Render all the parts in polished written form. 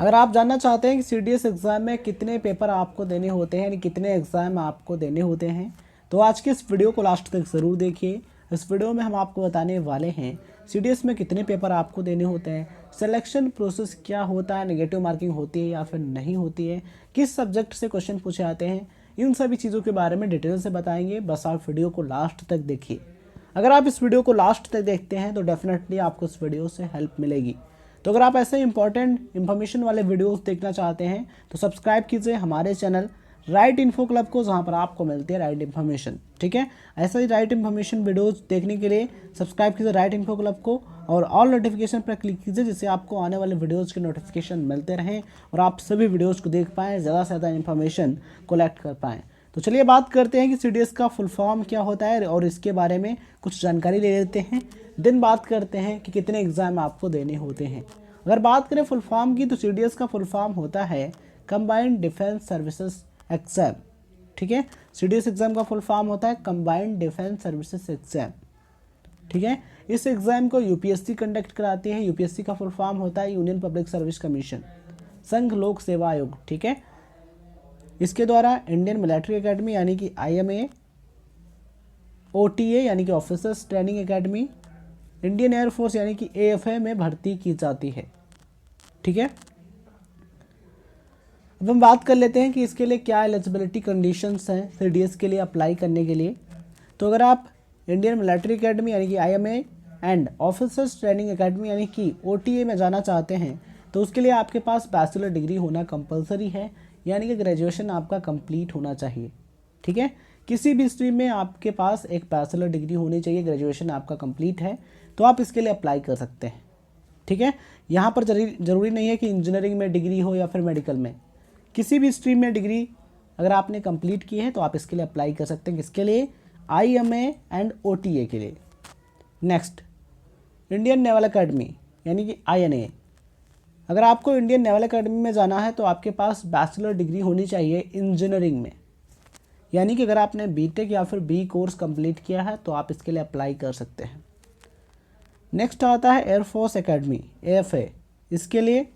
अगर आप जानना चाहते हैं कि सीडीएस एग्ज़ाम में कितने पेपर आपको देने होते हैं यानी कितने एग्ज़ाम आपको देने होते हैं, तो आज के इस वीडियो को लास्ट तक ज़रूर देखिए। इस वीडियो में हम आपको बताने वाले हैं सीडीएस में कितने पेपर आपको देने होते हैं, सिलेक्शन प्रोसेस क्या होता है, नेगेटिव मार्किंग होती है या फिर नहीं होती है, किस सब्जेक्ट से क्वेश्चन पूछे आते हैं, इन सभी चीज़ों के बारे में डिटेल से बताएंगे। बस आप वीडियो को लास्ट तक देखिए। अगर आप इस वीडियो को लास्ट तक देखते हैं तो डेफिनेटली आपको इस वीडियो से हेल्प मिलेगी। तो अगर आप ऐसे इंपॉर्टेंट इन्फॉर्मेशन वाले वीडियोस देखना चाहते हैं तो सब्सक्राइब कीजिए हमारे चैनल राइट इन्फो क्लब को, जहां पर आपको मिलती है राइट इन्फॉर्मेशन। ठीक है, ऐसा ही राइट इन्फॉर्मेशन वीडियोस देखने के लिए सब्सक्राइब कीजिए राइट इन्फो क्लब को और ऑल नोटिफिकेशन पर क्लिक कीजिए, जिससे आपको आने वाले वीडियोज़ के नोटिफिकेशन मिलते रहें और आप सभी वीडियोज़ को देख पाएँ, ज़्यादा से ज़्यादा इन्फॉर्मेशन कलेक्ट कर पाएँ। तो चलिए बात करते हैं कि सीडीएस का फुल फॉर्म क्या होता है और इसके बारे में कुछ जानकारी ले लेते हैं। दिन बात करते हैं कि कितने एग्ज़ाम आपको देने होते हैं। अगर बात करें फुल फॉर्म की तो सीडीएस का फुल फॉर्म होता है कंबाइंड डिफेंस सर्विसेज एग्ज़ाम। ठीक है, सीडीएस एग्ज़ाम का फुल फॉर्म होता है कंबाइंड डिफेंस सर्विसेज एग्ज़ाम। ठीक है, इस एग्ज़ाम को यूपीएससी कंडक्ट कराती है। यूपीएससी का फुल फॉर्म होता है यूनियन पब्लिक सर्विस कमीशन, संघ लोक सेवा आयोग। ठीक है, इसके द्वारा इंडियन मिलिट्री एकेडमी यानी कि आईएमए, ओटीए यानी कि officers training academy, Indian air force यानी कि एएफए में भर्ती की जाती है। ठीक है, अब हम बात कर लेते हैं कि इसके लिए क्या एलिजिबिलिटी कंडीशंस हैं सीडीएस के लिए अप्लाई करने के लिए। तो अगर आप इंडियन मिलिट्री एकेडमी यानी कि IMA and officers training academy यानी कि ओटीए में जाना चाहते हैं तो उसके लिए आपके पास बैचलर डिग्री होना कंपलसरी है, यानी कि ग्रेजुएशन आपका कंप्लीट होना चाहिए। ठीक है, किसी भी स्ट्रीम में आपके पास एक बैचलर डिग्री होनी चाहिए, ग्रेजुएशन आपका कंप्लीट है तो आप इसके लिए अप्लाई कर सकते हैं। ठीक है, यहाँ पर जरूरी नहीं है कि इंजीनियरिंग में डिग्री हो या फिर मेडिकल में, किसी भी स्ट्रीम में डिग्री अगर आपने कंप्लीट की है तो आप इसके लिए अप्लाई कर सकते हैं। किसके लिए? आईएमए एंड ओटीए के लिए। नेक्स्ट, इंडियन नेवल एकेडमी यानी कि आईएनए। अगर आपको इंडियन नेवल एकेडमी में जाना है तो आपके पास बैचलर डिग्री होनी चाहिए इंजीनियरिंग में, यानी कि अगर आपने बीटेक या फिर बी कोर्स कंप्लीट किया है तो आप इसके लिए अप्लाई कर सकते हैं। नेक्स्ट आता है एयरफोर्स एकेडमी एएफए। इसके लिए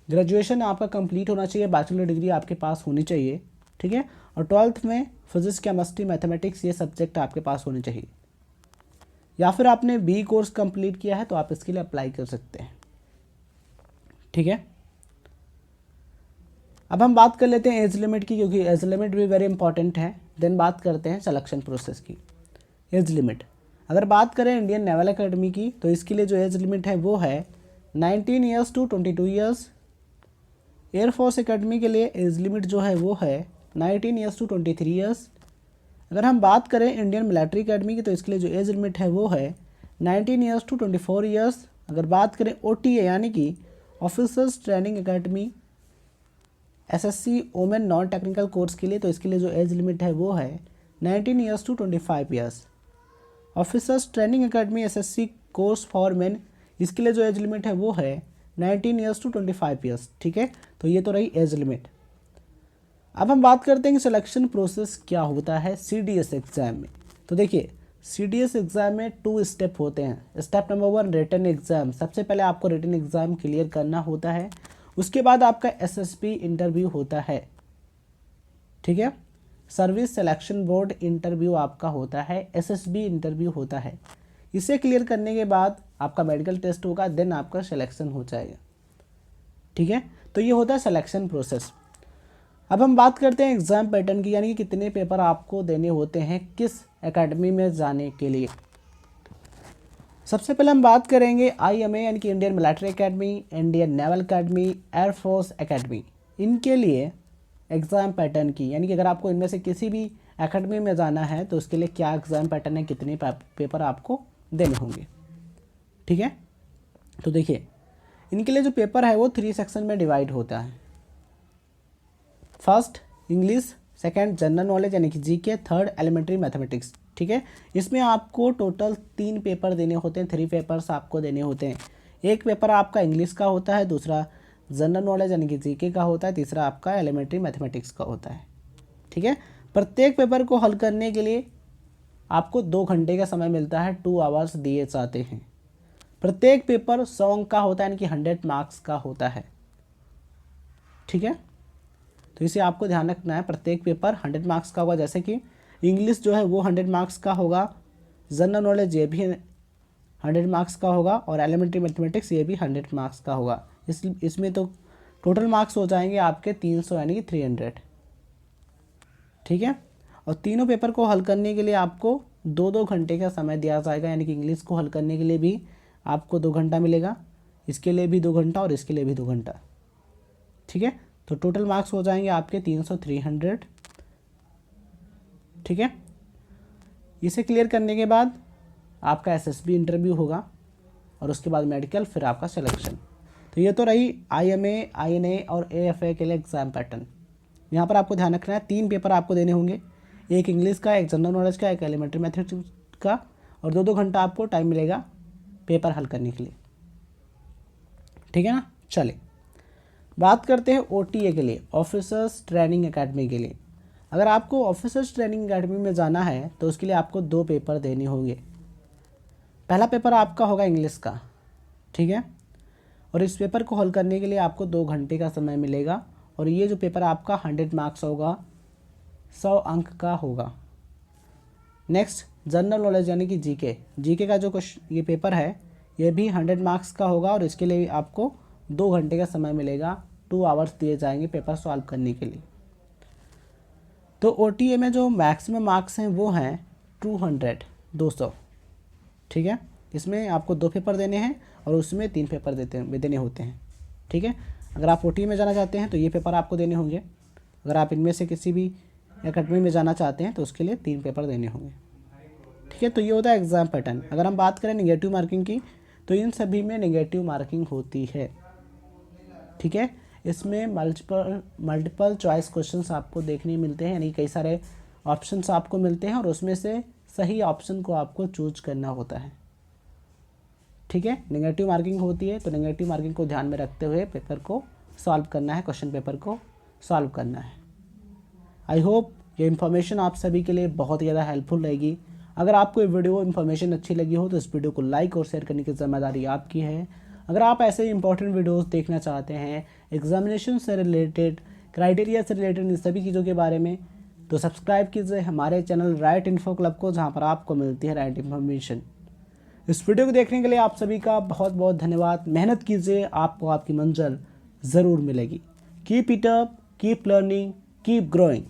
ग्रेजुएशन आपका कंप्लीट होना चाहिए, बैचलर डिग्री आपके पास होनी चाहिए। ठीक है, और 12th में फिजिक्स, केमिस्ट्री, मैथमेटिक्स ये सब्जेक्ट आपके पास होने चाहिए, या फिर आपने बी कोर्स कंप्लीट किया है तो आप इसके लिए अप्लाई कर सकते हैं। ठीक है, अब हम बात कर लेते हैं एज लिमिट की, क्योंकि एज लिमिट भी वेरी इंपॉर्टेंट है। देन बात करते हैं सिलेक्शन प्रोसेस की। एज लिमिट अगर बात करें इंडियन नेवल एकेडमी की तो इसके लिए जो एज लिमिट है वो है 19 years to 22 years. Air force academy के लिए एज लिमिट जो है वो है 19 ईयर्स टू 23 ईयर्स। अगर हम बात करें इंडियन मिलिट्री एकेडमी की तो इसके लिए जो एज लिमिट है वो है 19 ईयर्स टू 24 ईयर्स। अगर बात करें ओटीए यानी कि officers training academy SSC women non technical course के लिए तो इसके लिए जो एज लिमिट है वो है 19 years to 25 years. Officers training academy SSC course for men, इसके लिए जो एज लिमिट है वो है 19 ईयर्स टू 25 ईयर्स। ठीक है, तो ये तो रही एज लिमिट। अब हम बात करते हैं कि सिलेक्शन प्रोसेस क्या होता है सीडीएस एग्ज़ाम में। तो देखिए, सीडीएस एग्ज़ाम में 2 स्टेप होते हैं। Step number 1 written exam. सबसे पहले आपको रिटन एग्ज़ाम क्लियर करना होता है, उसके बाद आपका एसएसबी इंटरव्यू होता है। ठीक है, सर्विस सिलेक्शन बोर्ड इंटरव्यू आपका होता है, एसएसबी इंटरव्यू होता है। इसे क्लियर करने के बाद आपका मेडिकल टेस्ट होगा, देन आपका सिलेक्शन हो जाएगा। ठीक है, तो ये होता है सिलेक्शन प्रोसेस। अब हम बात करते हैं एग्ज़ाम पैटर्न की, यानी कि कितने पेपर आपको देने होते हैं किस एकेडमी में जाने के लिए। सबसे पहले हम बात करेंगे आईएमए यानी कि Indian military academy, Indian naval academy, air force academy. इनके लिए एग्ज़ाम पैटर्न की, यानी कि अगर आपको इनमें से किसी भी एकेडमी में जाना है तो उसके लिए क्या एग्ज़ाम पैटर्न है, कितने पेपर आपको देने होंगे। ठीक है, तो देखिए इनके लिए जो पेपर है वो 3 सेक्शन में डिवाइड होता है। First English, second general knowledge यानी कि जीके, थर्ड एलिमेंट्री मैथमेटिक्स। ठीक है, इसमें आपको टोटल 3 पेपर देने होते हैं, 3 पेपर्स आपको देने होते हैं। एक पेपर आपका इंग्लिश का होता है, दूसरा जनरल नॉलेज यानी कि जीके का होता है, तीसरा आपका एलिमेंट्री मैथमेटिक्स का होता है। ठीक है, प्रत्येक पेपर को हल करने के लिए आपको 2 घंटे का समय मिलता है, 2 आवर्स दिए जाते हैं। प्रत्येक पेपर 100 अंक का होता है, यानी कि 100 मार्क्स का होता है। ठीक है, तो इसे आपको ध्यान रखना है। प्रत्येक पेपर 100 मार्क्स का होगा, जैसे कि इंग्लिश जो है वो 100 मार्क्स का होगा, जनरल नॉलेज ये भी 100 मार्क्स का होगा, और एलिमेंट्री मैथमेटिक्स ये भी 100 मार्क्स का होगा। इसमें तो टोटल मार्क्स हो जाएंगे आपके 300 यानी कि 300, ठीक है। और तीनों पेपर को हल करने के लिए आपको 2-2 घंटे का समय दिया जाएगा, यानी कि इंग्लिश को हल करने के लिए भी आपको 2 घंटा मिलेगा, इसके लिए भी 2 घंटा और इसके लिए भी 2 घंटा, ठीक है। तो टोटल मार्क्स हो जाएंगे आपके 300 ठीक है। इसे क्लियर करने के बाद आपका एसएसबी इंटरव्यू होगा, और उसके बाद मेडिकल, फिर आपका सिलेक्शन। तो ये तो रही IMA, INA और AFA के लिए एग्ज़ाम पैटर्न। यहाँ पर आपको ध्यान रखना है 3 पेपर आपको देने होंगे, एक इंग्लिश का, एक जनरल नॉलेज का, एक एलिमेंट्री मैथमेटिक्स का, और 2-2 घंटा आपको टाइम मिलेगा पेपर हल करने के लिए, ठीक है ना। चलिए बात करते हैं OTA के लिए, ऑफिसर्स ट्रेनिंग एकेडमी के लिए। अगर आपको ऑफिसर्स ट्रेनिंग एकेडमी में जाना है तो उसके लिए आपको 2 पेपर देने होंगे। पहला पेपर आपका होगा इंग्लिश का, ठीक है, और इस पेपर को हल करने के लिए आपको 2 घंटे का समय मिलेगा, और ये जो पेपर आपका 100 मार्क्स होगा, 100 अंक का होगा। नेक्स्ट जनरल नॉलेज यानी कि जीके का जो ये पेपर है ये भी 100 मार्क्स का होगा, और इसके लिए आपको 2 घंटे का समय मिलेगा, 2 आवर्स दिए जाएंगे पेपर सॉल्व करने के लिए। तो OTA में जो मैक्सिमम मार्क्स हैं वो हैं 200, ठीक है। इसमें आपको 2 पेपर देने हैं और उसमें 3 पेपर देने होते हैं, ठीक है। अगर आप OTA में जाना चाहते हैं तो ये पेपर आपको देने होंगे, अगर आप इनमें से किसी भी एकेडमी में जाना चाहते हैं तो उसके लिए 3 पेपर देने होंगे, ठीक है। तो ये होता है एग्ज़ाम पैटर्न। अगर हम बात करें नेगेटिव मार्किंग की, तो इन सभी में नेगेटिव मार्किंग होती है, ठीक है। इसमें मल्टीपल चॉइस क्वेश्चंस आपको देखने मिलते हैं, यानी कई सारे ऑप्शंस आपको मिलते हैं, और उसमें से सही ऑप्शन को आपको चूज करना होता है, ठीक है। नेगेटिव मार्किंग होती है, तो नेगेटिव मार्किंग को ध्यान में रखते हुए पेपर को सॉल्व करना है, क्वेश्चन पेपर को सॉल्व करना है। आई होप ये इन्फॉर्मेशन आप सभी के लिए बहुत ही ज़्यादा हेल्पफुल रहेगी। अगर आपको ये वीडियो इन्फॉर्मेशन अच्छी लगी हो तो इस वीडियो को लाइक और शेयर करने की जिम्मेदारी आपकी है। अगर आप ऐसे इंपॉर्टेंट वीडियोस देखना चाहते हैं एग्जामिनेशन से रिलेटेड, क्राइटेरिया से रिलेटेड, इन सभी चीज़ों के बारे में, तो सब्सक्राइब कीजिए हमारे चैनल राइट इन्फो क्लब को, जहाँ पर आपको मिलती है राइट इन्फॉर्मेशन। इस वीडियो को देखने के लिए आप सभी का बहुत बहुत धन्यवाद। मेहनत कीजिए, आपको आपकी मंजिल ज़रूर मिलेगी। Keep it up, keep learning, keep growing.